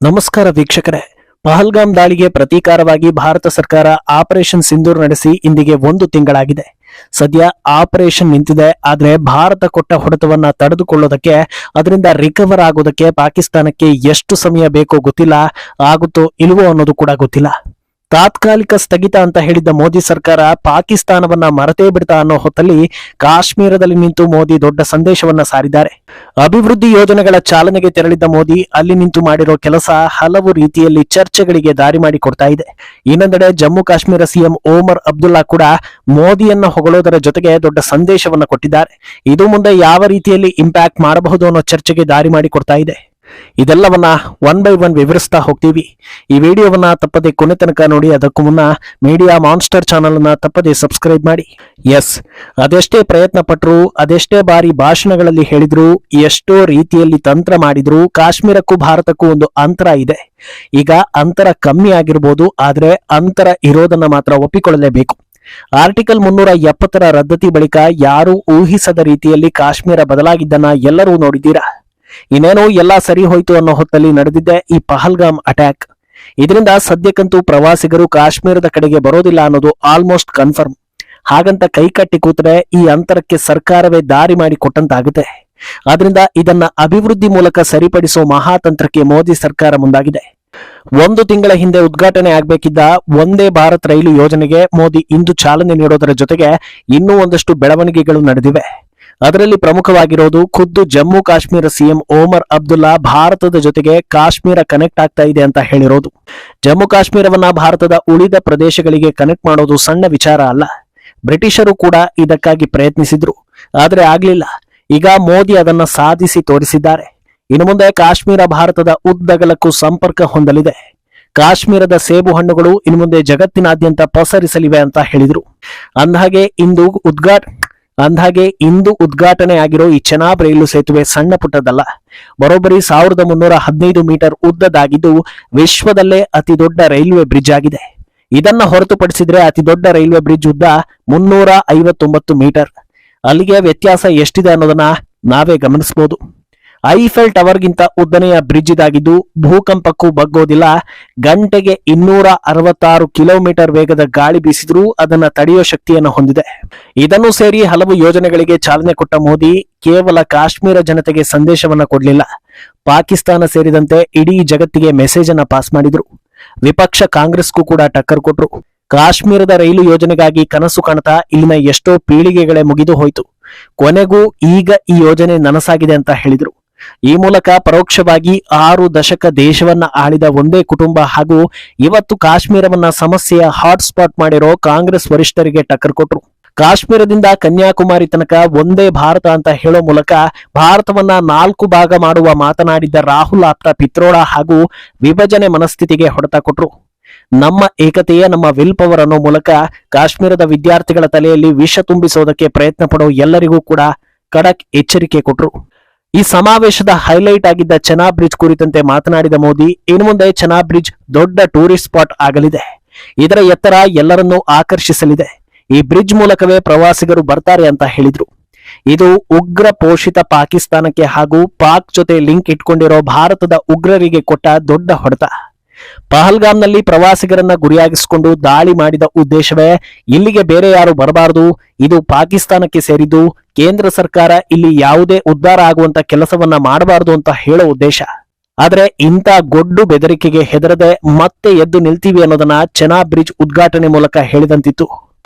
ನಮಸ್ಕಾರ ವೀಕ್ಷಕರೇ. ಪಹಲ್ಗಾಮ್ ದಾಳಿಗೆ ಪ್ರತೀಕಾರವಾಗಿ ಭಾರತ ಸರ್ಕಾರ ಆಪರೇಷನ್ ಸಿಂಧೂರ್ ನಡೆಸಿ ಇಂದಿಗೆ 1 ತಿಂಗಳಾಗಿದೆ. ಸದ್ಯ ಆಪರೇಷನ್ ನಿಂತಿದೆ. ಆದ್ರೆ ಭಾರತ ಕೊಟ್ಟ ಹೊಡೆತವನ್ನ ತಡೆದುಕೊಳ್ಳೋದಕ್ಕೆ, ಅದರಿಂದ ರಿಕವರ್ ಆಗೋದಕ್ಕೆ ಪಾಕಿಸ್ತಾನಕ್ಕೆ ಎಷ್ಟು ಸಮಯ ಬೇಕೋ ಗೊತ್ತಿಲ್ಲ, ಆಗುತ್ತೋ ಇಲ್ವೋ ಅನ್ನೋದು ಕೂಡ ಗೊತ್ತಿಲ್ಲ. ತಾತ್ಕಾಲಿಕ ಸ್ಥಗಿತ ಅಂತ ಹೇಳಿದ್ದ ಮೋದಿ ಸರ್ಕಾರ ಪಾಕಿಸ್ತಾನವನ್ನ ಮರೆತೇ ಬಿಡ್ತಾ ಅನ್ನೋ ಹೊತ್ತಲ್ಲಿ ಕಾಶ್ಮೀರದಲ್ಲಿ ನಿಂತು ಮೋದಿ ದೊಡ್ಡ ಸಂದೇಶವನ್ನ ಸಾರಿದ್ದಾರೆ. ಅಭಿವೃದ್ಧಿ ಯೋಜನೆಗಳ ಚಾಲನೆಗೆ ತೆರಳಿದ್ದ ಮೋದಿ ಅಲ್ಲಿ ನಿಂತು ಮಾಡಿರೋ ಕೆಲಸ ಹಲವು ರೀತಿಯಲ್ಲಿ ಚರ್ಚೆಗಳಿಗೆ ದಾರಿ ಮಾಡಿಕೊಡ್ತಾ ಇದೆ. ಇನ್ನೊಂದೆಡೆ ಜಮ್ಮು ಕಾಶ್ಮೀರ ಸಿಎಂ ಒಮರ್ ಅಬ್ದುಲ್ಲಾ ಕೂಡ ಮೋದಿಯನ್ನ ಹೊಗಳೋದರ ಜೊತೆಗೆ ದೊಡ್ಡ ಸಂದೇಶವನ್ನ ಕೊಟ್ಟಿದ್ದಾರೆ. ಇದು ಮುಂದೆ ಯಾವ ರೀತಿಯಲ್ಲಿ ಇಂಪ್ಯಾಕ್ಟ್ ಮಾಡಬಹುದು ಅನ್ನೋ ಚರ್ಚೆಗೆ ದಾರಿ ಮಾಡಿಕೊಡ್ತಾ ಇದೆ. ಇದೆಲ್ಲವನ್ನ 1 by 1 ವಿವರಿಸ್ತಾ ಹೋಗ್ತೀವಿ. ಈ ವಿಡಿಯೋವನ್ನ ತಪ್ಪದೆ ಕೊನೆ ತನಕ ನೋಡಿ. ಅದಕ್ಕೂ ಮುನ್ನ ಮೀಡಿಯಾ ಮಾನ್ಸ್ಟರ್ ಚಾನೆಲ್ ಅನ್ನ ತಪ್ಪದೆ ಸಬ್ಸ್ಕ್ರೈಬ್ ಮಾಡಿ. ಎಸ್, ಅದೆಷ್ಟೇ ಪ್ರಯತ್ನ ಪಟ್ಟರು, ಅದೆಷ್ಟೇ ಬಾರಿ ಭಾಷಣಗಳಲ್ಲಿ ಹೇಳಿದ್ರು, ಎಷ್ಟೋ ರೀತಿಯಲ್ಲಿ ತಂತ್ರ ಮಾಡಿದ್ರು, ಕಾಶ್ಮೀರಕ್ಕೂ ಭಾರತಕ್ಕೂ ಒಂದು ಅಂತರ ಇದೆ. ಈಗ ಅಂತರ ಕಮ್ಮಿ ಆಗಿರ್ಬೋದು, ಆದ್ರೆ ಅಂತರ ಇರೋದನ್ನ ಮಾತ್ರ ಒಪ್ಪಿಕೊಳ್ಳಲೇಬೇಕು. ಆರ್ಟಿಕಲ್ 370 ರದ್ದತಿ ಬಳಿಕ ಯಾರು ಊಹಿಸದ ರೀತಿಯಲ್ಲಿ ಕಾಶ್ಮೀರ ಬದಲಾಗಿದ್ದನ್ನ ಎಲ್ಲರೂ ನೋಡಿದ್ದೀರಾ. ಇನ್ನೇನೋ ಎಲ್ಲ ಸರಿ ಹೋಯ್ತು ಅನ್ನೋ ಹೊತ್ತಲ್ಲಿ ನಡೆದಿದ್ದೆ ಈ ಪಹಲ್ಗಾಮ್ ಅಟ್ಯಾಕ್. ಇದರಿಂದ ಸದ್ಯಕ್ಕಂತೂ ಪ್ರವಾಸಿಗರು ಕಾಶ್ಮೀರದ ಕಡೆಗೆ ಬರೋದಿಲ್ಲ ಅನ್ನೋದು ಆಲ್ಮೋಸ್ಟ್ ಕನ್ಫರ್ಮ್. ಹಾಗಂತ ಕೈಕಟ್ಟಿ ಕೂತ್ರೆ ಈ ಅಂತರಕ್ಕೆ ಸರ್ಕಾರವೇ ದಾರಿ ಮಾಡಿ ಕೊಟ್ಟಂತಾಗುತ್ತೆ. ಆದ್ರಿಂದ ಇದನ್ನ ಅಭಿವೃದ್ಧಿ ಮೂಲಕ ಸರಿಪಡಿಸೋ ಮಹಾತಂತ್ರಕ್ಕೆ ಮೋದಿ ಸರ್ಕಾರ ಮುಂದಾಗಿದೆ. 1 ತಿಂಗಳ ಹಿಂದೆ ಉದ್ಘಾಟನೆ ಆಗಬೇಕಿದ್ದ ವಂದೇ ಭಾರತ್ ರೈಲು ಯೋಜನೆಗೆ ಮೋದಿ ಇಂದು ಚಾಲನೆ ನೀಡೋದರ ಜೊತೆಗೆ ಇನ್ನೂ ಒಂದಷ್ಟು ಬೆಳವಣಿಗೆಗಳು ನಡೆದಿವೆ. ಅದರಲ್ಲಿ ಪ್ರಮುಖವಾಗಿರೋದು ಖುದ್ದು ಜಮ್ಮು ಕಾಶ್ಮೀರ ಸಿಎಂ ಒಮರ್ ಅಬ್ದುಲ್ಲಾ ಭಾರತದ ಜೊತೆಗೆ ಕಾಶ್ಮೀರ ಕನೆಕ್ಟ್ ಆಗ್ತಾ ಇದೆ ಅಂತ ಹೇಳಿರೋದು. ಜಮ್ಮು ಕಾಶ್ಮೀರವನ್ನ ಭಾರತದ ಉಳಿದ ಪ್ರದೇಶಗಳಿಗೆ ಕನೆಕ್ಟ್ ಮಾಡೋದು ಸಣ್ಣ ವಿಚಾರ ಅಲ್ಲ. ಬ್ರಿಟಿಷರು ಕೂಡ ಇದಕ್ಕಾಗಿ ಪ್ರಯತ್ನಿಸಿದ್ರು, ಆದ್ರೆ ಆಗ್ಲಿಲ್ಲ. ಈಗ ಮೋದಿ ಅದನ್ನ ಸಾಧಿಸಿ ತೋರಿಸಿದ್ದಾರೆ. ಇನ್ನು ಮುಂದೆ ಕಾಶ್ಮೀರ ಭಾರತದ ಉದ್ದಗಲಕ್ಕೂ ಸಂಪರ್ಕ ಹೊಂದಲಿದೆ. ಕಾಶ್ಮೀರದ ಸೇಬು ಹಣ್ಣುಗಳು ಇನ್ನು ಮುಂದೆ ಜಗತ್ತಿನಾದ್ಯಂತ ಪಸರಿಸಲಿವೆ ಅಂತ ಹೇಳಿದ್ರು. ಅಂದ್ಹಾಗೆ ಇಂದು ಉದ್ಘಾಟನೆ ಆಗಿರೋ ಈ ಚೆನಾಬ್ ರೈಲು ಸೇತುವೆ ಸಣ್ಣ ಪುಟ್ಟದಲ್ಲ. ಬರೋಬ್ಬರಿ 1315 ಮೀಟರ್ ಉದ್ದದಾಗಿದ್ದು ವಿಶ್ವದಲ್ಲೇ ಅತಿ ದೊಡ್ಡ ರೈಲ್ವೆ ಬ್ರಿಡ್ಜ್ ಆಗಿದೆ. ಇದನ್ನ ಹೊರತುಪಡಿಸಿದ್ರೆ ಅತಿ ದೊಡ್ಡ ರೈಲ್ವೆ ಬ್ರಿಡ್ಜ್ ಉದ್ದ 359 ಮೀಟರ್. ಅಲ್ಲಿಗೆ ವ್ಯತ್ಯಾಸ ಎಷ್ಟಿದೆ ಅನ್ನೋದನ್ನ ನಾವೇ ಗಮನಿಸಬಹುದು. ಐಫೆಲ್ ಟವರ್ಗಿಂತ ಉದ್ದನೆಯ ಬ್ರಿಡ್ಜ್ ಇದಾಗಿದ್ದು ಭೂಕಂಪಕ್ಕೂ ಬಗ್ಗೋದಿಲ್ಲ. ಗಂಟೆಗೆ 266 ಕಿಲೋಮೀಟರ್ ವೇಗದ ಗಾಳಿ ಬೀಸಿದ್ರೂ ಅದನ್ನ ತಡೆಯೋ ಶಕ್ತಿಯನ್ನು ಹೊಂದಿದೆ. ಇದನ್ನು ಸೇರಿ ಹಲವು ಯೋಜನೆಗಳಿಗೆ ಚಾಲನೆ ಕೊಟ್ಟ ಮೋದಿ ಕೇವಲ ಕಾಶ್ಮೀರ ಜನತೆಗೆ ಸಂದೇಶವನ್ನ ಕೊಡ್ಲಿಲ್ಲ, ಪಾಕಿಸ್ತಾನ ಸೇರಿದಂತೆ ಇಡೀ ಜಗತ್ತಿಗೆ ಮೆಸೇಜ್ ಅನ್ನ ಪಾಸ್ ಮಾಡಿದ್ರು. ವಿಪಕ್ಷ ಕಾಂಗ್ರೆಸ್ಗೂ ಕೂಡ ಟಕ್ಕರ್ ಕೊಟ್ರು. ಕಾಶ್ಮೀರದ ರೈಲು ಯೋಜನೆಗಾಗಿ ಕನಸು ಕಾಣ್ತಾ ಇಲ್ಲಿನ ಎಷ್ಟೋ ಪೀಳಿಗೆಗಳೇ ಮುಗಿದು ಹೋಯ್ತು. ಕೊನೆಗೂ ಈಗ ಈ ಯೋಜನೆ ನನಸಾಗಿದೆ ಅಂತ ಹೇಳಿದ್ರು. ಈ ಮೂಲಕ ಪರೋಕ್ಷವಾಗಿ 6 ದಶಕ ದೇಶವನ್ನ ಆಳಿದ ಒಂದೇ ಕುಟುಂಬ ಹಾಗೂ ಇವತ್ತು ಕಾಶ್ಮೀರವನ್ನ ಸಮಸ್ಯೆಯ ಹಾಟ್ಸ್ಪಾಟ್ ಮಾಡಿರೋ ಕಾಂಗ್ರೆಸ್ ವರಿಷ್ಠರಿಗೆ ಟಕ್ಕರ್ ಕೊಟ್ರು. ಕಾಶ್ಮೀರದಿಂದ ಕನ್ಯಾಕುಮಾರಿ ತನಕ ಒಂದೇ ಭಾರತ ಅಂತ ಹೇಳೋ ಮೂಲಕ ಭಾರತವನ್ನ 4 ಭಾಗ ಮಾಡುವ ಮಾತನಾಡಿದ್ದ ರಾಹುಲ್ ಆಪ್ತ ಪಿತ್ರೋಡಾ ಹಾಗೂ ವಿಭಜನೆ ಮನಸ್ಥಿತಿಗೆ ಹೊಡೆತ ಕೊಟ್ರು. ನಮ್ಮ ಏಕತೆಯೇ ನಮ್ಮ ವಿಲ್ ಪವರ್ ಅನ್ನೋ ಮೂಲಕ ಕಾಶ್ಮೀರದ ವಿದ್ಯಾರ್ಥಿಗಳ ತಲೆಯಲ್ಲಿ ವಿಷ ತುಂಬಿಸೋದಕ್ಕೆ ಪ್ರಯತ್ನ ಪಡೋ ಎಲ್ಲರಿಗೂ ಕೂಡ ಖಡಕ್ ಎಚ್ಚರಿಕೆ ಕೊಟ್ರು. ಈ ಸಮಾವೇಶದ ಹೈಲೈಟ್ ಆಗಿದ್ದ ಚೆನಾಬ್ ಬ್ರಿಡ್ಜ್ ಕುರಿತಂತೆ ಮಾತನಾಡಿದ ಮೋದಿ, ಇನ್ನು ಮುಂದೆ ಚೆನಾಬ್ ಬ್ರಿಡ್ಜ್ ದೊಡ್ಡ ಟೂರಿಸ್ಟ್ ಸ್ಪಾಟ್ ಆಗಲಿದೆ. ಇದರ ಎತ್ತರ ಎಲ್ಲರನ್ನೂ ಆಕರ್ಷಿಸಲಿದೆ. ಈ ಬ್ರಿಡ್ಜ್ ಮೂಲಕವೇ ಪ್ರವಾಸಿಗರು ಬರ್ತಾರೆ ಅಂತ ಹೇಳಿದ್ರು. ಇದು ಉಗ್ರ ಪೋಷಿತ ಪಾಕಿಸ್ತಾನಕ್ಕೆ ಹಾಗೂ ಪಾಕ್ ಜೊತೆ ಲಿಂಕ್ ಇಟ್ಕೊಂಡಿರೋ ಭಾರತದ ಉಗ್ರರಿಗೆ ಕೊಟ್ಟ ದೊಡ್ಡ ಹೊಡೆತ. ಪಹಲ್ಗಾಮ್ನಲ್ಲಿ ಪ್ರವಾಸಿಗರನ್ನ ಗುರಿಯಾಗಿಸಿಕೊಂಡು ದಾಳಿ ಮಾಡಿದ ಉದ್ದೇಶವೇ ಇಲ್ಲಿಗೆ ಬೇರೆ ಯಾರು ಬರಬಾರದು, ಇದು ಪಾಕಿಸ್ತಾನಕ್ಕೆ ಸೇರಿದ್ದು, ಕೇಂದ್ರ ಸರ್ಕಾರ ಇಲ್ಲಿ ಯಾವುದೇ ಉದ್ಧಾರ ಆಗುವಂತ ಕೆಲಸವನ್ನ ಮಾಡಬಾರದು ಅಂತ ಹೇಳೋ ಉದ್ದೇಶ. ಆದ್ರೆ ಇಂಥ ಗೊಡ್ಡು ಬೆದರಿಕೆಗೆ ಹೆದರದೆ ಮತ್ತೆ ಎದ್ದು ನಿಲ್ತೀವಿ ಅನ್ನೋದನ್ನ ಚೆನಾಬ್ ಬ್ರಿಡ್ಜ್ ಉದ್ಘಾಟನೆ ಮೂಲಕ ಹೇಳಿದಂತಿತ್ತು.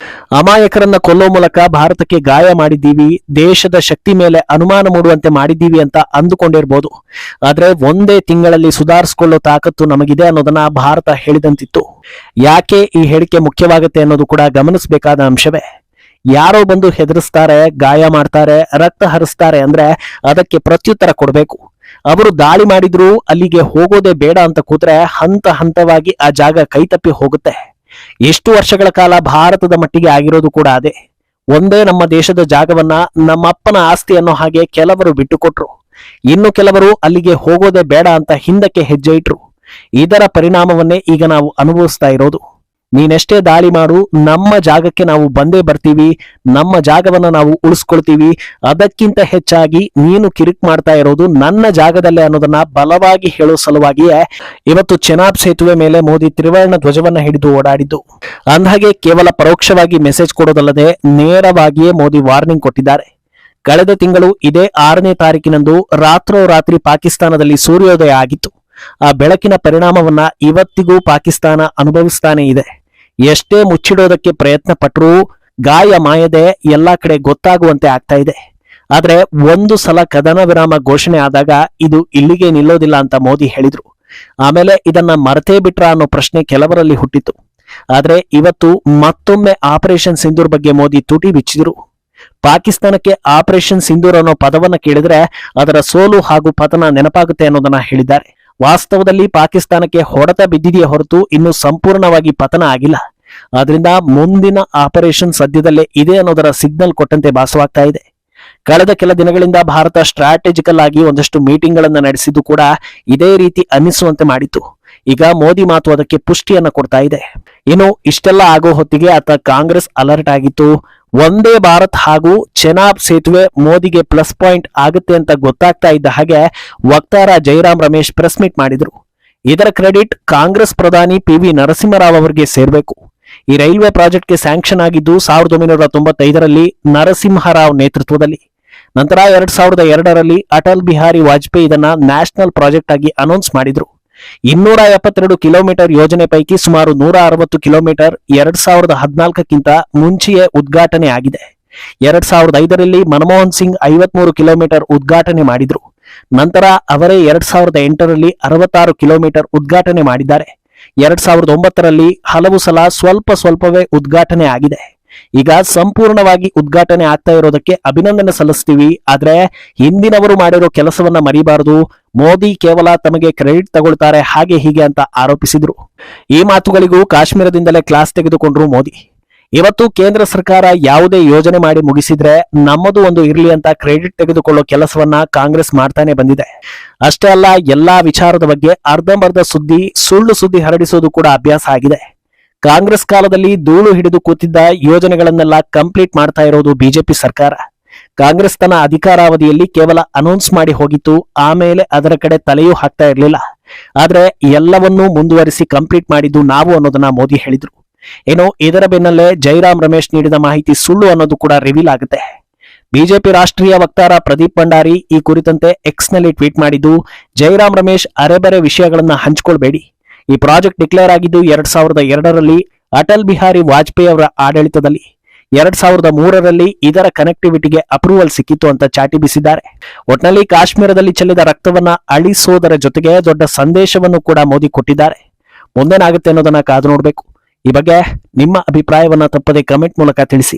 ಅಮಾಯಕರನ್ನ ಕೊಲ್ಲೋ ಮೂಲಕ ಭಾರತಕ್ಕೆ ಗಾಯ ಮಾಡಿದ್ದೀವಿ, ದೇಶದ ಶಕ್ತಿ ಮೇಲೆ ಅನುಮಾನ ಮೂಡುವಂತೆ ಮಾಡಿದ್ದೀವಿ ಅಂತ ಅಂದುಕೊಂಡಿರ್ಬೋದು. ಆದ್ರೆ ಒಂದೇ ತಿಂಗಳಲ್ಲಿ ಸುಧಾರಿಸಿಕೊಳ್ಳೋ ತಾಕತ್ತು ನಮಗಿದೆ ಅನ್ನೋದನ್ನ ಭಾರತ ಹೇಳಿದಂತಿತ್ತು. ಯಾಕೆ ಈ ಹೇಳಿಕೆ ಮುಖ್ಯವಾಗುತ್ತೆ ಅನ್ನೋದು ಕೂಡ ಗಮನಿಸಬೇಕಾದ ಅಂಶವೇ. ಯಾರೋ ಬಂದು ಹೆದರಿಸ್ತಾರೆ, ಗಾಯ ಮಾಡ್ತಾರೆ, ರಕ್ತ ಹರಿಸ್ತಾರೆ ಅಂದ್ರೆ ಅದಕ್ಕೆ ಪ್ರತ್ಯುತ್ತರ ಕೊಡಬೇಕು. ಅವರು ದಾಳಿ ಮಾಡಿದ್ರು ಅಲ್ಲಿಗೆ ಹೋಗೋದೇ ಬೇಡ ಅಂತ ಕೂತ್ರೆ ಹಂತ ಹಂತವಾಗಿ ಆ ಜಾಗ ಕೈತಪ್ಪಿ ಹೋಗುತ್ತೆ. ಎಷ್ಟು ವರ್ಷಗಳ ಕಾಲ ಭಾರತದ ಮಟ್ಟಿಗೆ ಆಗಿರೋದು ಕೂಡ ಅದೇ. ಒಂದೇ ನಮ್ಮ ದೇಶದ ಜಾಗವನ್ನ ನಮ್ಮಪ್ಪನ ಆಸ್ತಿ ಅನ್ನೋ ಹಾಗೆ ಕೆಲವರು ಬಿಟ್ಟುಕೊಟ್ರು. ಇನ್ನು ಕೆಲವರು ಅಲ್ಲಿಗೆ ಹೋಗೋದೇ ಬೇಡ ಅಂತ ಹಿಂದಕ್ಕೆ ಹೆಜ್ಜೆ ಇಟ್ರು. ಇದರ ಪರಿಣಾಮವನ್ನೇ ಈಗ ನಾವು ಅನುಭವಿಸ್ತಾ ಇರೋದು. ನೀನೆಷ್ಟೇ ದಾಳಿ ಮಾಡು, ನಮ್ಮ ಜಾಗಕ್ಕೆ ನಾವು ಬಂದೇ ಬರ್ತೀವಿ, ನಮ್ಮ ಜಾಗವನ್ನ ನಾವು ಉಳಿಸ್ಕೊಳ್ತೀವಿ, ಅದಕ್ಕಿಂತ ಹೆಚ್ಚಾಗಿ ನೀನು ಕಿರಿಕ್ ಮಾಡ್ತಾ ಇರೋದು ನನ್ನ ಜಾಗದಲ್ಲೇ ಅನ್ನೋದನ್ನ ಬಲವಾಗಿ ಹೇಳೋ ಸಲುವಾಗಿಯೇ ಇವತ್ತು ಚೆನಾಬ್ ಸೇತುವೆ ಮೇಲೆ ಮೋದಿ ತ್ರಿವರ್ಣ ಧ್ವಜವನ್ನ ಹಿಡಿದು ಓಡಾಡಿದ್ದು. ಅಂದಹಾಗೆ ಕೇವಲ ಪರೋಕ್ಷವಾಗಿ ಮೆಸೇಜ್ ಕೊಡೋದಲ್ಲದೆ ನೇರವಾಗಿಯೇ ಮೋದಿ ವಾರ್ನಿಂಗ್ ಕೊಟ್ಟಿದ್ದಾರೆ. ಕಳೆದ ತಿಂಗಳು ಇದೇ 6ನೇ ತಾರೀಕಿನಂದು ರಾತ್ರೋರಾತ್ರಿ ಪಾಕಿಸ್ತಾನದಲ್ಲಿ ಸೂರ್ಯೋದಯ ಆಗಿತ್ತು. ಆ ಬೆಳಕಿನ ಪರಿಣಾಮವನ್ನ ಇವತ್ತಿಗೂ ಪಾಕಿಸ್ತಾನ ಅನುಭವಿಸ್ತಾನೆ ಇದೆ. ಎಷ್ಟೇ ಮುಚ್ಚಿಡೋದಕ್ಕೆ ಪ್ರಯತ್ನ ಪಟ್ಟರೂ ಗಾಯ ಮಾಯದೆ ಎಲ್ಲಾ ಕಡೆ ಗೊತ್ತಾಗುವಂತೆ ಆಗ್ತಾ ಇದೆ. ಆದ್ರೆ ಒಂದು ಸಲ ಕದನ ವಿರಾಮ ಘೋಷಣೆ ಆದಾಗ ಇದು ಇಲ್ಲಿಗೆ ನಿಲ್ಲೋದಿಲ್ಲ ಅಂತ ಮೋದಿ ಹೇಳಿದ್ರು. ಆಮೇಲೆ ಇದನ್ನ ಮರೆತೇ ಬಿಟ್ರ ಅನ್ನೋ ಪ್ರಶ್ನೆ ಕೆಲವರಲ್ಲಿ ಹುಟ್ಟಿತು. ಆದ್ರೆ ಇವತ್ತು ಮತ್ತೊಮ್ಮೆ ಆಪರೇಷನ್ ಸಿಂಧೂರ್ ಬಗ್ಗೆ ಮೋದಿ ತುಟಿ ಬಿಚ್ಚಿದ್ರು. ಪಾಕಿಸ್ತಾನಕ್ಕೆ ಆಪರೇಷನ್ ಸಿಂಧೂರ್ ಅನ್ನೋ ಪದವನ್ನ ಕೇಳಿದ್ರೆ ಅದರ ಸೋಲು ಹಾಗೂ ಪತನ ನೆನಪಾಗುತ್ತೆ ಅನ್ನೋದನ್ನ ಹೇಳಿದ್ದಾರೆ. ವಾಸ್ತವದಲ್ಲಿ ಪಾಕಿಸ್ತಾನಕ್ಕೆ ಹೊಡೆತ ಬಿದ್ದಿದೆಯೇ ಹೊರತು ಇನ್ನು ಸಂಪೂರ್ಣವಾಗಿ ಪತನ ಆಗಿಲ್ಲ. ಆದ್ರಿಂದ ಮುಂದಿನ ಆಪರೇಷನ್ ಸದ್ಯದಲ್ಲೇ ಇದೆ ಅನ್ನೋದರ ಸಿಗ್ನಲ್ ಕೊಟ್ಟಂತೆ ಭಾಸವಾಗ್ತಾ ಇದೆ. ಕಳೆದ ಕೆಲ ದಿನಗಳಿಂದ ಭಾರತ ಸ್ಟ್ರಾಟಜಿಕಲ್ ಆಗಿ ಒಂದಷ್ಟು ಮೀಟಿಂಗ್ ಗಳನ್ನ ನಡೆಸಿದ್ದು ಕೂಡ ಇದೇ ರೀತಿ ಅನ್ನಿಸುವಂತೆ ಮಾಡಿತ್ತು. ಈಗ ಮೋದಿ ಮಾತು ಅದಕ್ಕೆ ಪುಷ್ಟಿಯನ್ನ ಕೊಡ್ತಾ ಇದೆ. ಇನ್ನು ಇಷ್ಟೆಲ್ಲ ಆಗೋ ಹೊತ್ತಿಗೆ ಆತ ಕಾಂಗ್ರೆಸ್ ಅಲರ್ಟ್ ಆಗಿತ್ತು. ಒಂದೇ ಭಾರತ್ ಹಾಗೂ ಚೆನಾಬ್ ಸೇತುವೆ ಮೋದಿಗೆ ಪ್ಲಸ್ ಪಾಯಿಂಟ್ ಆಗುತ್ತೆ ಅಂತ ಗೊತ್ತಾಗ್ತಾ ಇದ್ದ ಹಾಗೆ ವಕ್ತಾರ ಜೈರಾಮ್ ರಮೇಶ್ ಪ್ರೆಸ್ ಮೀಟ್ ಮಾಡಿದ್ರು. ಇದರ ಕ್ರೆಡಿಟ್ ಕಾಂಗ್ರೆಸ್ ಪ್ರಧಾನಿ PV ನರಸಿಂಹರಾವ್ ಅವರಿಗೆ ಸೇರ್ಬೇಕು. ಈ ರೈಲ್ವೆ ಪ್ರಾಜೆಕ್ಟ್ಗೆ ಸ್ಯಾಂಕ್ಷನ್ ಆಗಿದ್ದು 1995ರಲ್ಲಿ ನರಸಿಂಹರಾವ್ ನೇತೃತ್ವದಲ್ಲಿ. ನಂತರ 2002ರಲ್ಲಿ ಅಟಲ್ ಬಿಹಾರಿ ವಾಜಪೇಯಿ ಇದನ್ನ ನ್ಯಾಷನಲ್ ಪ್ರಾಜೆಕ್ಟ್ ಆಗಿ ಅನೌನ್ಸ್ ಮಾಡಿದ್ರು. 272 ಕಿಲೋಮೀಟರ್ ಯೋಜನೆ ಪೈಕಿ ಸುಮಾರು 160 ಕಿಲೋಮೀಟರ್ 2014ಕ್ಕಿಂತ ಮುಂಚೆಯೇ ಉದ್ಘಾಟನೆ ಆಗಿದೆ. 2005ರಲ್ಲಿ ಮನಮೋಹನ್ ಸಿಂಗ್ 53 ಕಿಲೋಮೀಟರ್ ಉದ್ಘಾಟನೆ ಮಾಡಿದ್ರು. ನಂತರ ಅವರೇ 2008ರಲ್ಲಿ 66 ಕಿಲೋಮೀಟರ್ ಉದ್ಘಾಟನೆ ಮಾಡಿದ್ದಾರೆ. 2009ರಲ್ಲಿ ಹಲವು ಸಲ ಸ್ವಲ್ಪವೇ ಉದ್ಘಾಟನೆ ಆಗಿದೆ. ಈಗ ಸಂಪೂರ್ಣವಾಗಿ ಉದ್ಘಾಟನೆ ಆಗ್ತಾ ಇರೋದಕ್ಕೆ ಅಭಿನಂದನೆ ಸಲ್ಲಿಸ್ತೀವಿ. ಆದ್ರೆ ಹಿಂದಿನವರು ಮಾಡಿರೋ ಕೆಲಸವನ್ನ ಮರಿಬಾರದು. ಮೋದಿ ಕೇವಲ ತಮಗೆ ಕ್ರೆಡಿಟ್ ತಗೊಳ್ತಾರೆ ಹಾಗೆ ಹೀಗೆ ಅಂತ ಆರೋಪಿಸಿದ್ರು. ಈ ಮಾತುಗಳಿಗೂ ಕಾಶ್ಮೀರದಿಂದಲೇ ಕ್ಲಾಸ್ ತೆಗೆದುಕೊಂಡ್ರು ಮೋದಿ. ಇವತ್ತು ಕೇಂದ್ರ ಸರ್ಕಾರ ಯಾವುದೇ ಯೋಜನೆ ಮಾಡಿ ಮುಗಿಸಿದ್ರೆ ನಮ್ಮದು ಒಂದು ಇರ್ಲಿ ಅಂತ ಕ್ರೆಡಿಟ್ ತೆಗೆದುಕೊಳ್ಳೋ ಕೆಲಸವನ್ನ ಕಾಂಗ್ರೆಸ್ ಮಾಡ್ತಾನೆ ಬಂದಿದೆ. ಅಷ್ಟೇ ಅಲ್ಲ, ಎಲ್ಲಾ ವಿಚಾರದ ಬಗ್ಗೆ ಅರ್ಧಂಬರ್ಧ ಸುಳ್ಳು ಸುದ್ದಿ ಹರಡಿಸೋದು ಕೂಡ ಅಭ್ಯಾಸ ಆಗಿದೆ. ಕಾಂಗ್ರೆಸ್ ಕಾಲದಲ್ಲಿ ಧೂಳು ಹಿಡಿದು ಕೂತಿದ್ದ ಯೋಜನೆಗಳನ್ನೆಲ್ಲ ಕಂಪ್ಲೀಟ್ ಮಾಡ್ತಾ ಇರೋದು ಬಿಜೆಪಿ ಸರ್ಕಾರ. ಕಾಂಗ್ರೆಸ್ ತನ್ನ ಅಧಿಕಾರಾವಧಿಯಲ್ಲಿ ಕೇವಲ ಅನೌನ್ಸ್ ಮಾಡಿ ಹೋಗಿತ್ತು. ಆಮೇಲೆ ಅದರ ಕಡೆ ತಲೆಯೂ ಹಾಕ್ತಾ ಇರಲಿಲ್ಲ. ಆದ್ರೆ ಎಲ್ಲವನ್ನೂ ಮುಂದುವರಿಸಿ ಕಂಪ್ಲೀಟ್ ಮಾಡಿದ್ದು ನಾವು ಅನ್ನೋದನ್ನ ಮೋದಿ ಹೇಳಿದ್ರು. ಏನೋ ಇದರ ಬೆನ್ನಲ್ಲೇ ಜೈರಾಮ್ ರಮೇಶ್ ನೀಡಿದ ಮಾಹಿತಿ ಸುಳ್ಳು ಅನ್ನೋದು ಕೂಡ ರಿವೀಲ್ ಆಗುತ್ತೆ. ಬಿಜೆಪಿ ರಾಷ್ಟ್ರೀಯ ವಕ್ತಾರ ಪ್ರದೀಪ್ ಭಂಡಾರಿ ಈ ಕುರಿತಂತೆ ಎಕ್ಸ್ ನಲ್ಲಿ ಟ್ವೀಟ್ ಮಾಡಿದ್ದು, ಜೈರಾಮ್ ರಮೇಶ್ ಅರೆಬರೆ ವಿಷಯಗಳನ್ನ ಹಂಚಿಕೊಳ್ಬೇಡಿ. ಈ ಪ್ರಾಜೆಕ್ಟ್ ಡಿಕ್ಲೇರ್ ಆಗಿದ್ದು 2002ರಲ್ಲಿ ಅಟಲ್ ಬಿಹಾರಿ ವಾಜಪೇಯಿ ಅವರ ಆಡಳಿತದಲ್ಲಿ. 2003ರಲ್ಲಿ ಇದರ ಕನೆಕ್ಟಿವಿಟಿಗೆ ಅಪ್ರೂವಲ್ ಸಿಕ್ಕಿತ್ತು ಅಂತ ಚಾಟಿ ಬೀಸಿದ್ದಾರೆ. ಒಟ್ನಲ್ಲಿ ಕಾಶ್ಮೀರದಲ್ಲಿ ಚೆಲ್ಲಿದ ರಕ್ತವನ್ನ ಅಳಿಸೋದರ ಜೊತೆಗೆ ದೊಡ್ಡ ಸಂದೇಶವನ್ನು ಕೂಡ ಮೋದಿ ಕೊಟ್ಟಿದ್ದಾರೆ. ಮುಂದೇನಾಗುತ್ತೆ ಅನ್ನೋದನ್ನ ಕಾದು ನೋಡಬೇಕು. ಈ ಬಗ್ಗೆ ನಿಮ್ಮ ಅಭಿಪ್ರಾಯವನ್ನ ತಪ್ಪದೆ ಕಮೆಂಟ್ ಮೂಲಕ ತಿಳಿಸಿ.